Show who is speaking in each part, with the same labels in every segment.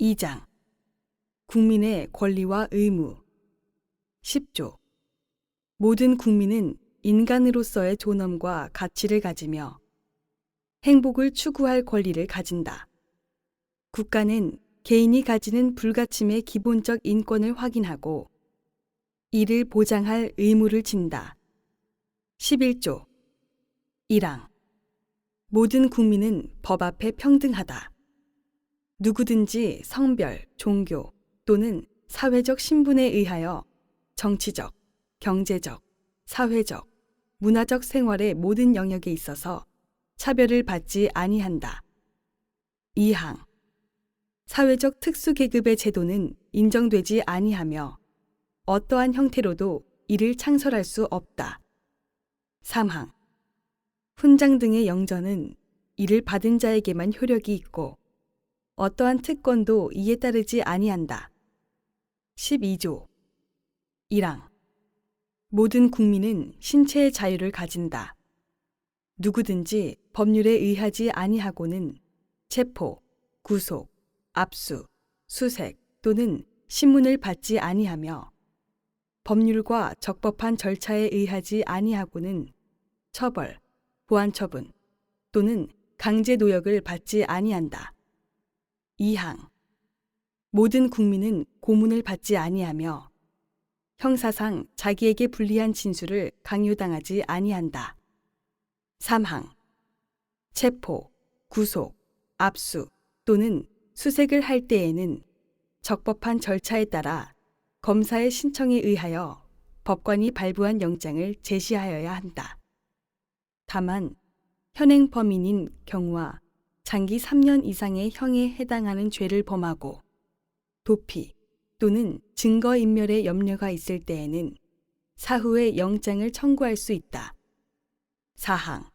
Speaker 1: 2장 국민의 권리와 의무 10조 모든 국민은 인간으로서의 존엄과 가치를 가지며 행복을 추구할 권리를 가진다. 국가는 개인이 가지는 불가침의 기본적 인권을 확인하고 이를 보장할 의무를 진다. 11조 1항 모든 국민은 법 앞에 평등하다. 누구든지 성별, 종교 또는 사회적 신분에 의하여 정치적, 경제적, 사회적, 문화적 생활의 모든 영역에 있어서 차별을 받지 아니한다. 2항 사회적 특수계급의 제도는 인정되지 아니하며 어떠한 형태로도 이를 창설할 수 없다. 3항 훈장 등의 영전은 이를 받은 자에게만 효력이 있고 어떠한 특권도 이에 따르지 아니한다. 12조 1항 모든 국민은 신체의 자유를 가진다. 누구든지 법률에 의하지 아니하고는 체포, 구속, 압수, 수색 또는 신문을 받지 아니하며 법률과 적법한 절차에 의하지 아니하고는 처벌, 보안처분 또는 강제 노역을 받지 아니한다. 2항 모든 국민은 고문을 받지 아니하며 형사상 자기에게 불리한 진술을 강요당하지 아니한다. 3항 체포, 구속, 압수 또는 수색을 할 때에는 적법한 절차에 따라 검사의 신청에 의하여 법관이 발부한 영장을 제시하여야 한다. 다만 현행 범인인 경우와 장기 3년 이상의 형에 해당하는 죄를 범하고 도피 또는 증거인멸의 염려가 있을 때에는 사후에 영장을 청구할 수 있다. 4항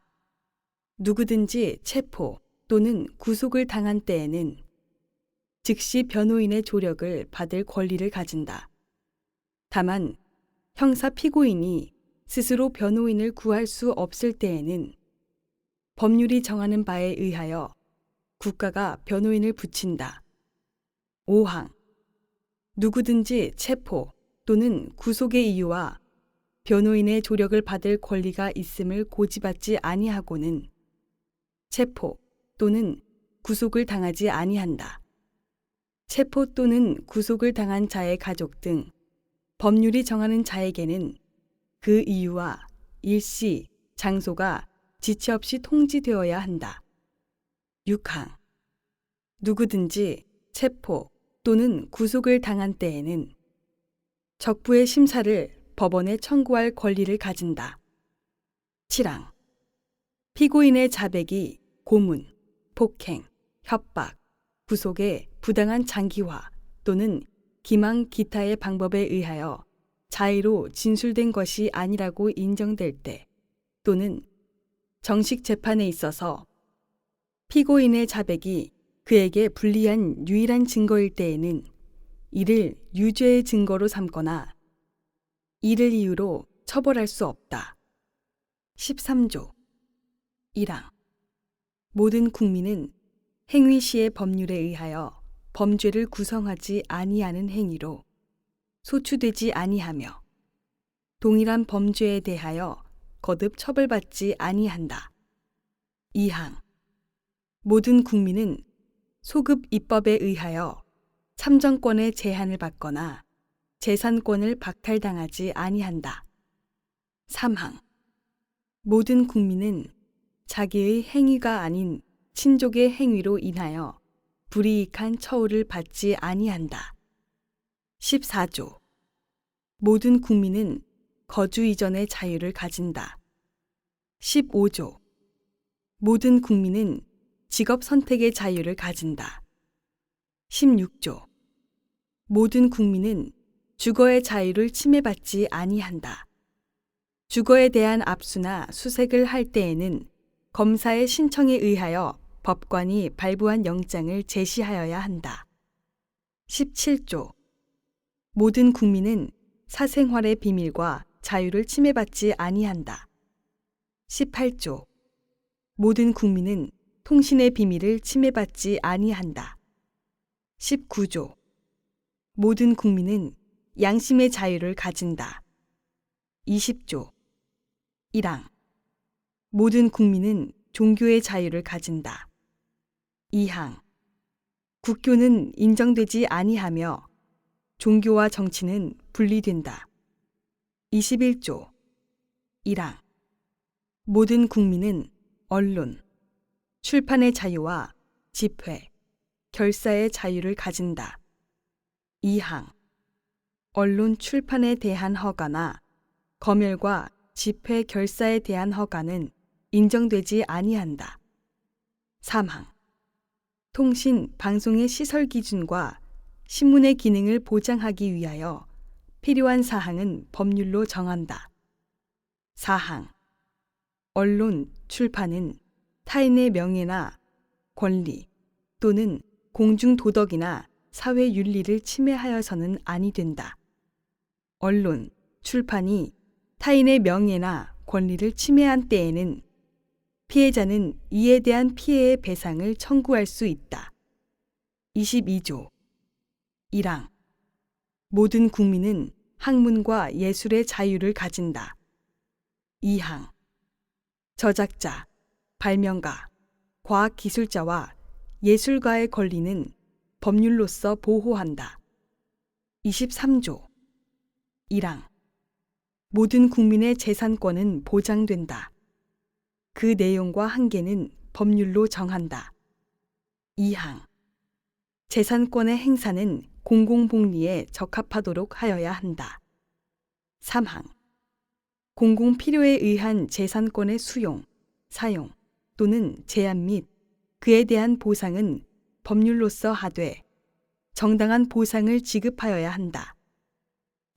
Speaker 1: 누구든지 체포 또는 구속을 당한 때에는 즉시 변호인의 조력을 받을 권리를 가진다. 다만 형사 피고인이 스스로 변호인을 구할 수 없을 때에는 법률이 정하는 바에 의하여 국가가 변호인을 붙인다. 5항 누구든지 체포 또는 구속의 이유와 변호인의 조력을 받을 권리가 있음을 고지받지 아니하고는 체포 또는 구속을 당하지 아니한다. 체포 또는 구속을 당한 자의 가족 등 법률이 정하는 자에게는 그 이유와 일시, 장소가 지체 없이 통지되어야 한다. 6항 누구든지 체포 또는 구속을 당한 때에는 적부의 심사를 법원에 청구할 권리를 가진다. 7항 피고인의 자백이 고문, 폭행, 협박, 구속의 부당한 장기화 또는 기망 기타의 방법에 의하여 자의로 진술된 것이 아니라고 인정될 때 또는 정식 재판에 있어서 피고인의 자백이 그에게 불리한 유일한 증거일 때에는 이를 유죄의 증거로 삼거나 이를 이유로 처벌할 수 없다. 13조 1항 모든 국민은 행위 시의 법률에 의하여 범죄를 구성하지 아니하는 행위로 소추되지 아니하며 동일한 범죄에 대하여 거듭 처벌받지 아니한다. 2항 모든 국민은 소급 입법에 의하여 참정권의 제한을 받거나 재산권을 박탈당하지 아니한다. 3항 모든 국민은 자기의 행위가 아닌 친족의 행위로 인하여 불이익한 처우를 받지 아니한다. 14조 모든 국민은 거주 이전의 자유를 가진다. 15조 모든 국민은 직업 선택의 자유를 가진다. 16조 모든 국민은 주거의 자유를 침해받지 아니한다. 주거에 대한 압수나 수색을 할 때에는 검사의 신청에 의하여 법관이 발부한 영장을 제시하여야 한다. 17조 모든 국민은 사생활의 비밀과 자유를 침해받지 아니한다. 18조 모든 국민은 통신의 비밀을 침해받지 아니한다. 19조. 모든 국민은 양심의 자유를 가진다. 20조. 1항. 모든 국민은 종교의 자유를 가진다. 2항. 국교는 인정되지 아니하며 종교와 정치는 분리된다. 21조. 1항. 모든 국민은 언론, 출판의 자유와 집회, 결사의 자유를 가진다. 2항. 언론 출판에 대한 허가나 검열과 집회 결사에 대한 허가는 인정되지 아니한다. 3항. 통신, 방송의 시설 기준과 신문의 기능을 보장하기 위하여 필요한 사항은 법률로 정한다. 4항. 언론, 출판은 타인의 명예나 권리 또는 공중도덕이나 사회윤리를 침해하여서는 아니 된다. 언론, 출판이 타인의 명예나 권리를 침해한 때에는 피해자는 이에 대한 피해의 배상을 청구할 수 있다. 22조. 1항. 모든 국민은 학문과 예술의 자유를 가진다. 2항. 저작자, 발명가, 과학기술자와 예술가의 권리는 법률로서 보호한다. 23조. 1항. 모든 국민의 재산권은 보장된다. 그 내용과 한계는 법률로 정한다. 2항. 재산권의 행사는 공공복리에 적합하도록 하여야 한다. 3항. 공공필요에 의한 재산권의 수용, 사용 또는 제한 및 그에 대한 보상은 법률로서 하되 정당한 보상을 지급하여야 한다.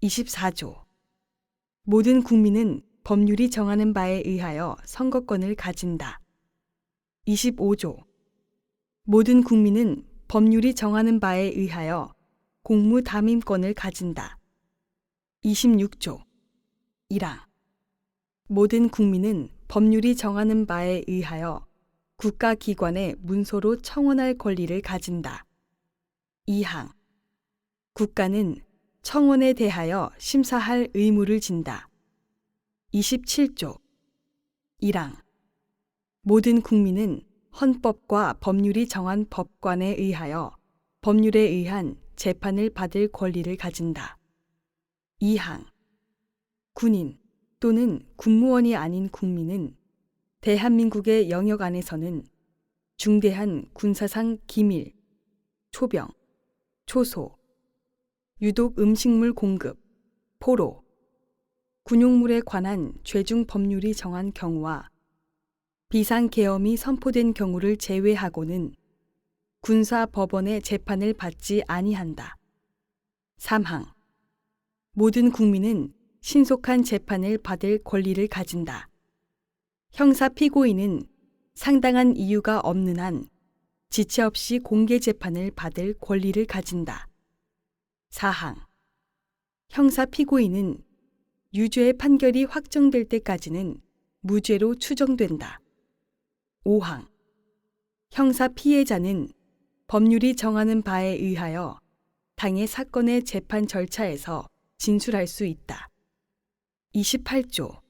Speaker 1: 24조. 모든 국민은 법률이 정하는 바에 의하여 선거권을 가진다. 25조. 모든 국민은 법률이 정하는 바에 의하여 공무담임권을 가진다. 26조. 1항. 모든 국민은 법률이 정하는 바에 의하여 국가기관의 문서로 청원할 권리를 가진다. 2항. 국가는 청원에 대하여 심사할 의무를 진다. 27조. 1항. 모든 국민은 헌법과 법률이 정한 법관에 의하여 법률에 의한 재판을 받을 권리를 가진다. 2항. 군인 또는 군무원이 아닌 국민은 대한민국의 영역 안에서는 중대한 군사상 기밀, 초병, 초소, 유독 음식물 공급, 포로, 군용물에 관한 죄중 법률이 정한 경우와 비상계엄이 선포된 경우를 제외하고는 군사법원의 재판을 받지 아니한다. 3항. 모든 국민은 신속한 재판을 받을 권리를 가진다. 형사 피고인은 상당한 이유가 없는 한 지체 없이 공개 재판을 받을 권리를 가진다. 4항. 형사 피고인은 유죄의 판결이 확정될 때까지는 무죄로 추정된다. 5항. 형사 피해자는 법률이 정하는 바에 의하여 당해 사건의 재판 절차에서 진술할 수 있다. 28조.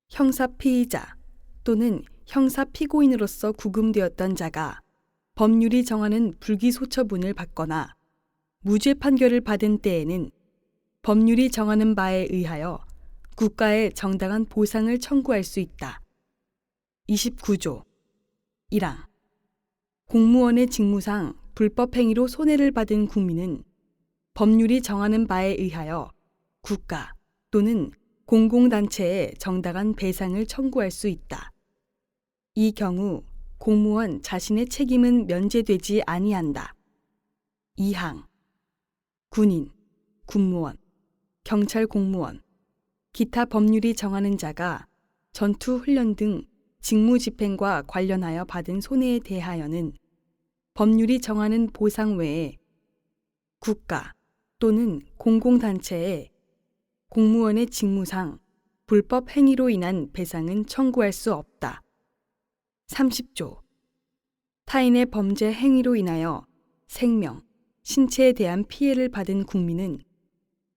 Speaker 1: 형사 피의자 또는 형사 피고인으로서 구금되었던 자가 법률이 정하는 불기소처분을 받거나 무죄 판결을 받은 때에는 법률이 정하는 바에 의하여 국가에 정당한 보상을 청구할 수 있다. 29조. 1항. 공무원의 직무상 불법 행위로 손해를 받은 국민은 법률이 정하는 바에 의하여 국가 또는 공공단체에 정당한 배상을 청구할 수 있다. 이 경우 공무원 자신의 책임은 면제되지 아니한다. 2항. 군인, 군무원, 경찰 공무원, 기타 법률이 정하는 자가 전투 훈련 등 직무 집행과 관련하여 받은 손해에 대하여는 법률이 정하는 보상 외에 국가 또는 공공단체에 공무원의 직무상 불법 행위로 인한 배상은 청구할 수 없다. 30조. 타인의 범죄 행위로 인하여 생명, 신체에 대한 피해를 받은 국민은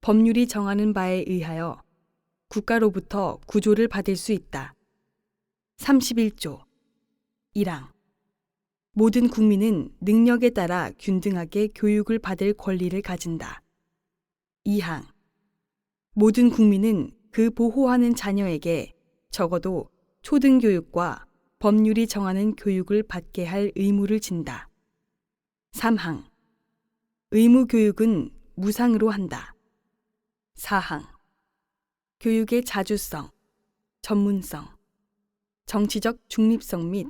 Speaker 1: 법률이 정하는 바에 의하여 국가로부터 구조를 받을 수 있다. 31조 1항 모든 국민은 능력에 따라 균등하게 교육을 받을 권리를 가진다. 2항 모든 국민은 그 보호하는 자녀에게 적어도 초등교육과 법률이 정하는 교육을 받게 할 의무를 진다. 3항 의무 교육은 무상으로 한다. 4항 교육의 자주성, 전문성, 정치적 중립성 및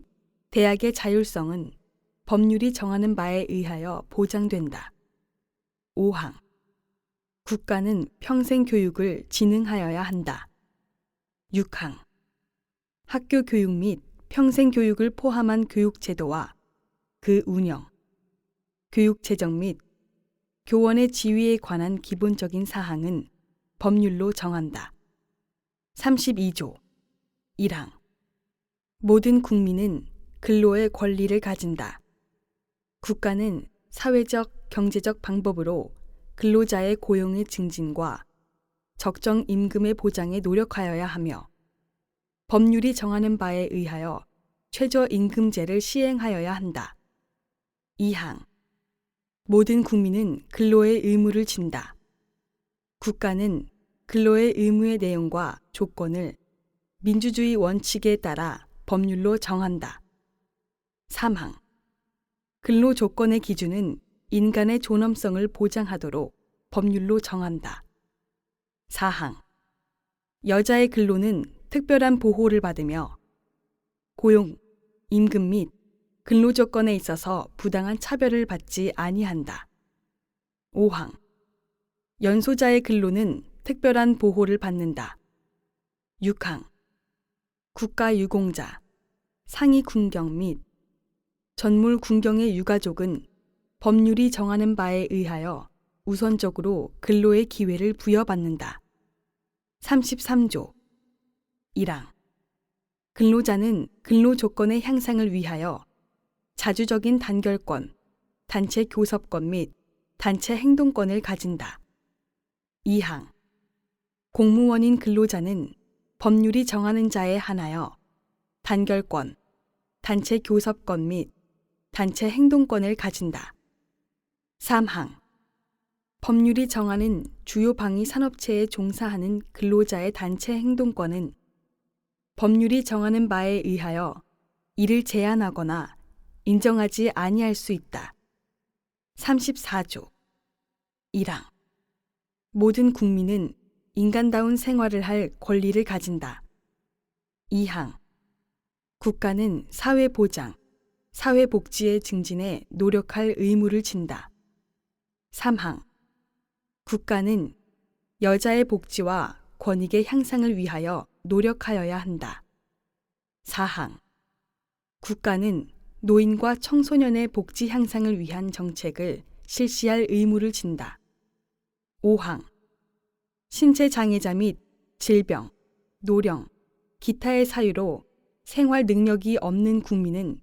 Speaker 1: 대학의 자율성은 법률이 정하는 바에 의하여 보장된다. 5항 국가는 평생 교육을 진흥하여야 한다. 6항 학교 교육 및 평생 교육을 포함한 교육 제도와 그 운영, 교육 재정 및 교원의 지위에 관한 기본적인 사항은 법률로 정한다. 32조 1항 모든 국민은 근로의 권리를 가진다. 국가는 사회적, 경제적 방법으로 근로자의 고용의 증진과 적정 임금의 보장에 노력하여야 하며 법률이 정하는 바에 의하여 최저임금제를 시행하여야 한다. 2항 모든 국민은 근로의 의무를 진다. 국가는 근로의 의무의 내용과 조건을 민주주의 원칙에 따라 법률로 정한다. 3항 근로 조건의 기준은 인간의 존엄성을 보장하도록 법률로 정한다. 4항 여자의 근로는 특별한 보호를 받으며 고용, 임금 및 근로 조건에 있어서 부당한 차별을 받지 아니한다. 5항 연소자의 근로는 특별한 보호를 받는다. 6항 국가 유공자, 상위 군경 및 전물 군경의 유가족은 법률이 정하는 바에 의하여 우선적으로 근로의 기회를 부여받는다. 33조 1항 근로자는 근로 조건의 향상을 위하여 자주적인 단결권, 단체 교섭권 및 단체 행동권을 가진다. 2항 공무원인 근로자는 법률이 정하는 자에 한하여 단결권, 단체 교섭권 및 단체 행동권을 가진다. 3항 법률이 정하는 주요 방위 산업체에 종사하는 근로자의 단체 행동권은 법률이 정하는 바에 의하여 이를 제한하거나 인정하지 아니할 수 있다. 34조 1항 모든 국민은 인간다운 생활을 할 권리를 가진다. 2항 국가는 사회보장, 사회복지의 증진에 노력할 의무를 진다. 3항 국가는 여자의 복지와 권익의 향상을 위하여 노력하여야 한다. 4항 국가는 노인과 청소년의 복지 향상을 위한 정책을 실시할 의무를 진다. 5항 신체 장애자 및 질병, 노령, 기타의 사유로 생활 능력이 없는 국민은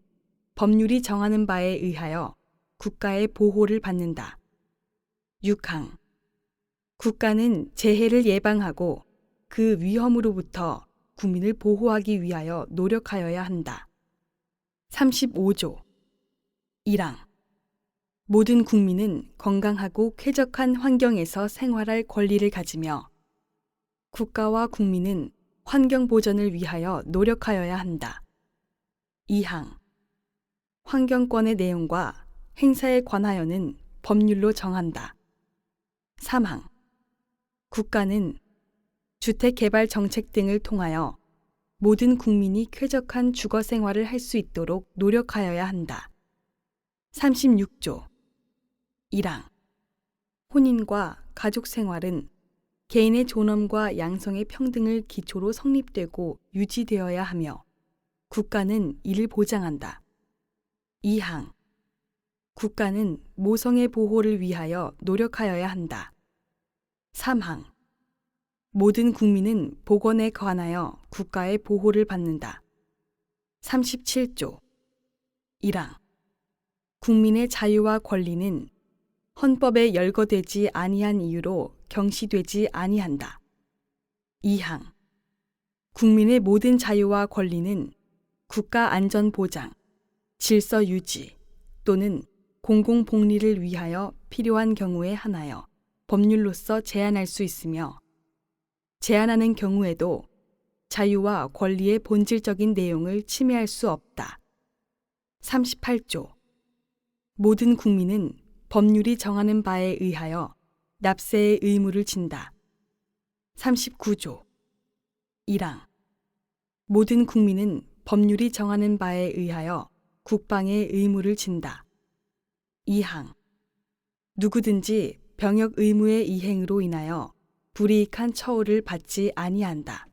Speaker 1: 법률이 정하는 바에 의하여 국가의 보호를 받는다. 6항 국가는 재해를 예방하고 그 위험으로부터 국민을 보호하기 위하여 노력하여야 한다. 35조 1항 모든 국민은 건강하고 쾌적한 환경에서 생활할 권리를 가지며 국가와 국민은 환경 보전을 위하여 노력하여야 한다. 2항 환경권의 내용과 행사에 관하여는 법률로 정한다. 3항 국가는 주택개발 정책 등을 통하여 모든 국민이 쾌적한 주거 생활을 할 수 있도록 노력하여야 한다. 36조 1항 혼인과 가족 생활은 개인의 존엄과 양성의 평등을 기초로 성립되고 유지되어야 하며 국가는 이를 보장한다. 2항 국가는 모성의 보호를 위하여 노력하여야 한다. 3항 모든 국민은 보건에 관하여 국가의 보호를 받는다. 37조 1항 국민의 자유와 권리는 헌법에 열거되지 아니한 이유로 경시되지 아니한다. 2항 국민의 모든 자유와 권리는 국가 안전 보장, 질서 유지 또는 공공 복리를 위하여 필요한 경우에 한하여 법률로서 제한할 수 있으며 제한하는 경우에도 자유와 권리의 본질적인 내용을 침해할 수 없다. 38조 모든 국민은 법률이 정하는 바에 의하여 납세의 의무를 진다. 39조 1항 모든 국민은 법률이 정하는 바에 의하여 국방의 의무를 진다. 2항 누구든지 병역 의무의 이행으로 인하여 불이익한 처우를 받지 아니한다.